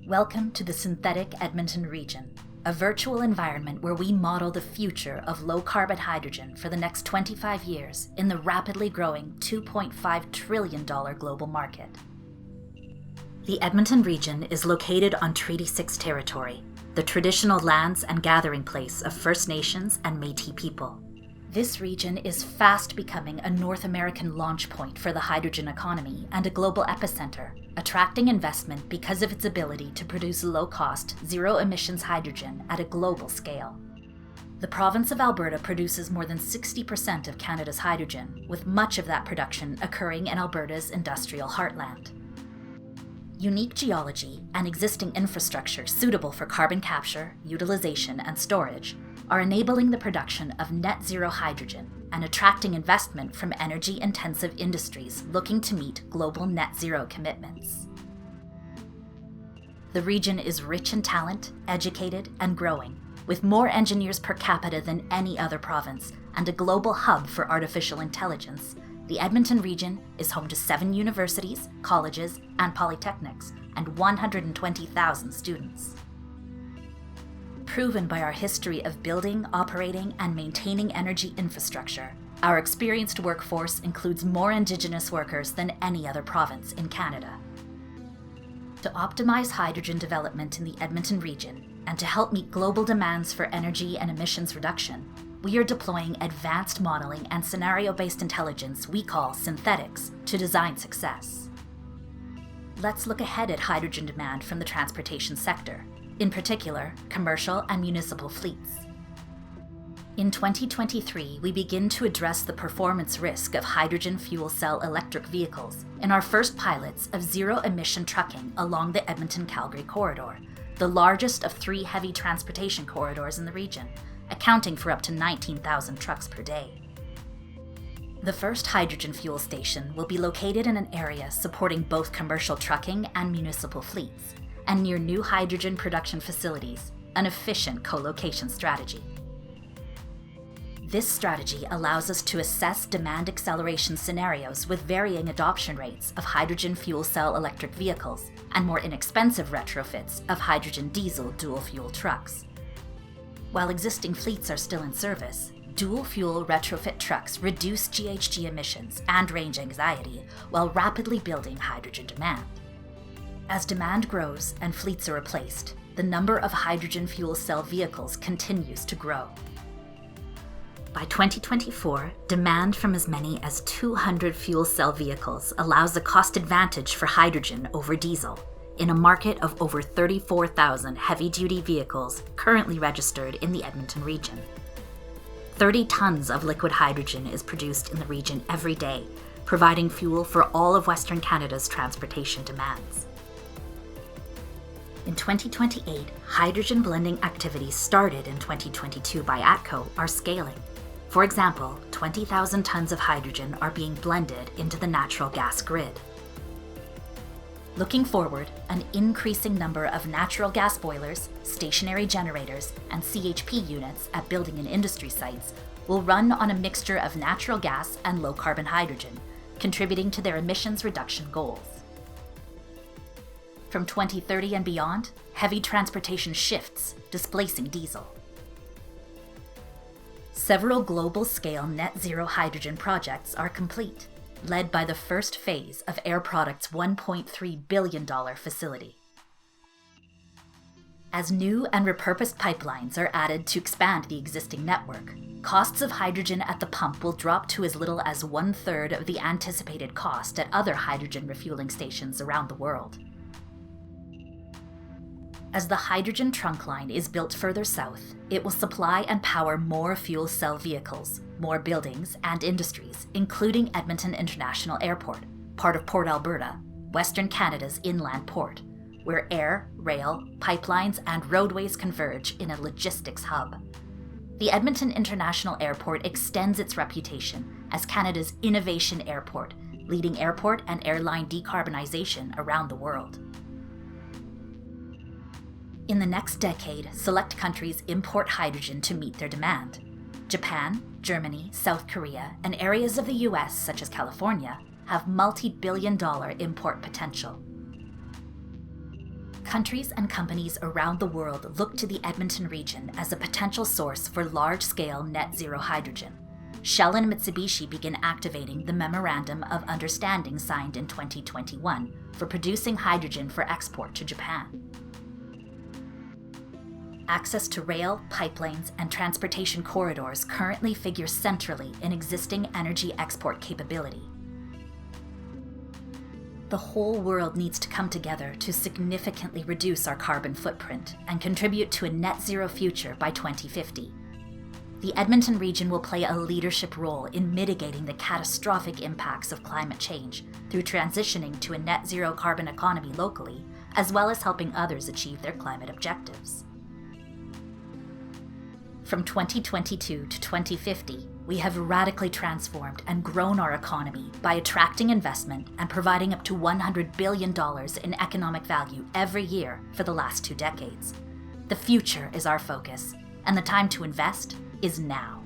Welcome to the synthetic Edmonton region, a virtual environment where we model the future of low-carbon hydrogen for the next 25 years in the rapidly growing $2.5 trillion global market. The Edmonton region is located on Treaty 6 territory, the traditional lands and gathering place of First Nations and Métis people. This region is fast becoming a North American launch point for the hydrogen economy and a global epicenter, attracting investment because of its ability to produce low-cost, zero-emissions hydrogen at a global scale. The province of Alberta produces more than 60% of Canada's hydrogen, with much of that production occurring in Alberta's industrial heartland. Unique geology and existing infrastructure suitable for carbon capture, utilization, and storage are enabling the production of net zero hydrogen and attracting investment from energy-intensive industries looking to meet global net zero commitments. The region is rich in talent, educated, and growing, with more engineers per capita than any other province and a global hub for artificial intelligence. The Edmonton region is home to 7 universities, colleges, and polytechnics, and 120,000 students. Proven by our history of building, operating, and maintaining energy infrastructure, our experienced workforce includes more Indigenous workers than any other province in Canada. To optimize hydrogen development in the Edmonton region, and to help meet global demands for energy and emissions reduction, we are deploying advanced modeling and scenario-based intelligence we call synthetics to design success. Let's look ahead at hydrogen demand from the transportation sector, in particular, commercial and municipal fleets. In 2023, we begin to address the performance risk of hydrogen fuel cell electric vehicles in our first pilots of zero-emission trucking along the Edmonton-Calgary corridor, the largest of 3 heavy transportation corridors in the region, accounting for up to 19,000 trucks per day. The first hydrogen fuel station will be located in an area supporting both commercial trucking and municipal fleets, and near new hydrogen production facilities, an efficient co-location strategy. This strategy allows us to assess demand acceleration scenarios with varying adoption rates of hydrogen fuel cell electric vehicles and more inexpensive retrofits of hydrogen diesel dual-fuel trucks. While existing fleets are still in service, dual-fuel retrofit trucks reduce GHG emissions and range anxiety while rapidly building hydrogen demand. As demand grows and fleets are replaced, the number of hydrogen fuel cell vehicles continues to grow. By 2024, demand from as many as 200 fuel cell vehicles allows a cost advantage for hydrogen over diesel, in a market of over 34,000 heavy-duty vehicles currently registered in the Edmonton region. 30 tons of liquid hydrogen is produced in the region every day, providing fuel for all of Western Canada's transportation demands. In 2028, hydrogen blending activities started in 2022 by ATCO are scaling. For example, 20,000 tons of hydrogen are being blended into the natural gas grid. Looking forward, an increasing number of natural gas boilers, stationary generators, and CHP units at building and industry sites will run on a mixture of natural gas and low-carbon hydrogen, contributing to their emissions reduction goals. From 2030 and beyond, heavy transportation shifts, displacing diesel. Several global-scale net zero hydrogen projects are complete, led by the first phase of Air Products' $1.3 billion facility. As new and repurposed pipelines are added to expand the existing network, costs of hydrogen at the pump will drop to as little as 1/3 of the anticipated cost at other hydrogen refueling stations around the world. As the hydrogen trunk line is built further south, it will supply and power more fuel cell vehicles, more buildings and industries, including Edmonton International Airport, part of Port Alberta, Western Canada's inland port, where air, rail, pipelines, and roadways converge in a logistics hub. The Edmonton International Airport extends its reputation as Canada's innovation airport, leading airport and airline decarbonization around the world. In the next decade, select countries import hydrogen to meet their demand. Japan, Germany, South Korea, and areas of the US, such as California, have multi-billion-dollar import potential. Countries and companies around the world look to the Edmonton region as a potential source for large-scale net zero hydrogen. Shell and Mitsubishi begin activating the Memorandum of Understanding signed in 2021 for producing hydrogen for export to Japan. Access to rail, pipelines, and transportation corridors currently figure centrally in existing energy export capability. The whole world needs to come together to significantly reduce our carbon footprint and contribute to a net zero future by 2050. The Edmonton region will play a leadership role in mitigating the catastrophic impacts of climate change through transitioning to a net zero carbon economy locally, as well as helping others achieve their climate objectives. From 2022 to 2050, we have radically transformed and grown our economy by attracting investment and providing up to $100 billion in economic value every year for the last 2 decades. The future is our focus, and the time to invest is now.